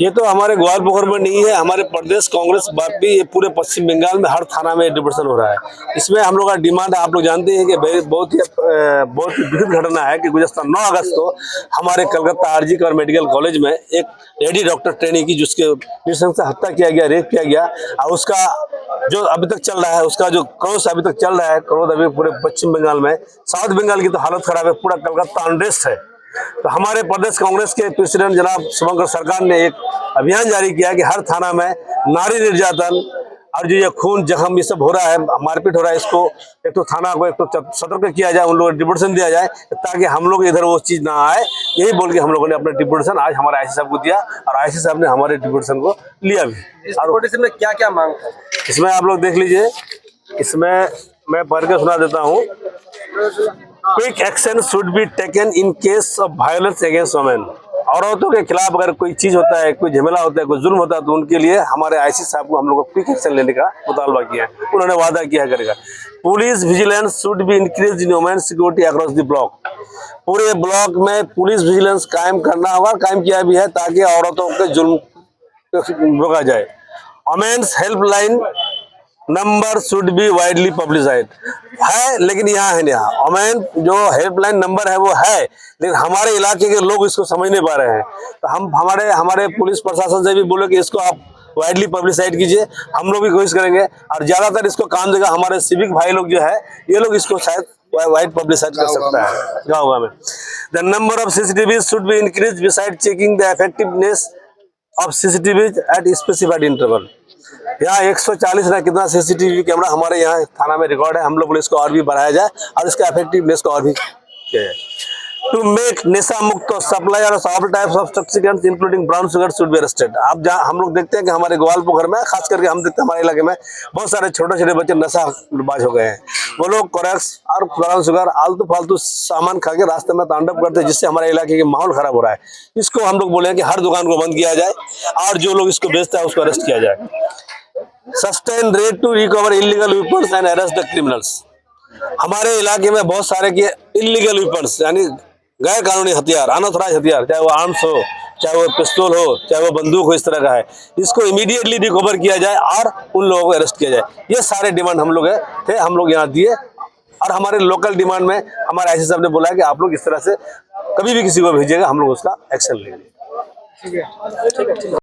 ये तो हमारे ग्वालपोखर में नहीं है, हमारे प्रदेश कांग्रेस व्यापी ये पूरे पश्चिम बंगाल में हर थाना में डिप्रेशन हो रहा है। इसमें हम लोग का डिमांड आप लोग जानते हैं कि बहुत ही विचित्र घटना है कि गुज़श्ता 9 अगस्त को हमारे कलकत्ता आरजी कर मेडिकल कॉलेज में एक लेडी डॉक्टर ट्रेनी की जिसके नृशंस से हत्या किया गया, रेप किया गया, और उसका जो अभी तक चल रहा है, उसका जो क्रोध अभी तक चल रहा है, क्रोध अभी पूरे पश्चिम बंगाल में, साउथ बंगाल की तो हालत खराब है, पूरा कलकत्ता अनरेस्ट है। तो हमारे प्रदेश कांग्रेस के प्रेसिडेंट जनाब शुभंकर सरकार ने एक अभियान जारी किया कि हर थाना में नारी निर्यातन और जो ये खून जख्म ये सब हो रहा है, मारपीट हो रहा है, इसको एक तो थाना को एक तो सतर्क किया जाए, उन लोगों को डिप्यूटेशन दिया जाए ताकि हम लोग इधर वो चीज ना आए। यही बोल के हम लोगों ने अपना डिप्यूटेशन आज हमारे आईसी साहब को दिया और आईसी साहब ने हमारे डिप्यूटेशन को लिया भी। और में क्या क्या मांग था इसमें आप लोग देख लीजिए, इसमें मैं पढ़ के सुना देता हूँ। Quick action should be taken in case of violence against women. औरतों के खिलाफ अगर कोई चीज होता है, कोई झमेला होता है, कोई जुल्म होता है, तो उनके लिए हमारे आईसी साहब को हम लोग को क्विक एक्शन लेने का मुतालबा किया है। उन्होंने वादा किया करेगा। Police vigilance should be increase in women security across the block. पूरे ब्लॉक में पुलिस विजिलेंस कायम करना होगा, कायम किया भी है ताकि औरतों के जुल्म रोका जाए। Women's helpline number should be widely publicised है, लेकिन यहाँ है नहीं। वुमेन जो हेल्पलाइन नंबर है वो है, लेकिन हमारे इलाके के लोग इसको समझ नहीं पा रहे हैं। तो हम हमारे पुलिस प्रशासन से भी बोले कि इसको आप वाइडली पब्लिसाइड कीजिए। हम लोग भी कोशिश करेंगे और ज्यादातर इसको काम देगा हमारे सिविक भाई लोग जो है, ये लोग इसको शायद वाइड पब्लिसाइड कर सकता है गाँव में। The number of CCTV should be increase beside checking the effectiveness of CCTV eight specified interval. यहाँ 140 ना कितना CCTV कैमरा हमारे यहाँ थाना में रिकॉर्ड है। हम लोग बोले इसको और भी बढ़ाया जाए और इसका इफेक्टिवनेस को और भी किया जाए। टू मेक नशा मुक्त सप्लाई और all types of toxicants including brown sugar should be arrested. आप जहाँ हम लोग देखते हैं कि हमारे ग्वालपोखर में खास करके हम देखते हैं हमारे इलाके में बहुत सारे छोटे छोटे बच्चे नशाबाज हो गए हैं। वो लोग कोरेक्स और ब्राउन शुगर आलतू फालतू सामान खा के रास्ते में तांडव करते हैं, जिससे हमारे इलाके के माहौल खराब हो रहा है। इसको हम लोग बोले कि हर दुकान को बंद किया जाए और जो लोग इसको बेचता है उसको अरेस्ट किया जाए। Sustain rate to recover illegal weapons and arrest the criminals. हमारे इलाके में बहुत सारे के इलीगल वेपन्स यानी गैर कानूनी हथियार, अनऑथराइज हथियार, चाहे वो आर्म्स हो, चाहे वो पिस्तौल हो, चाहे वो बंदूक हो, इस तरह का है, इसको इमीडिएटली रिकवर किया जाए और उन लोगों को अरेस्ट किया जाए। ये सारे डिमांड हम लोग थे, हम लोग यहाँ दिए। और हमारे लोकल डिमांड में हमारे आईसी साहब ने बोला कि आप लोग इस तरह से कभी भी किसी को भेजिएगा, हम लोग उसका एक्शन लेंगे। ठीक है।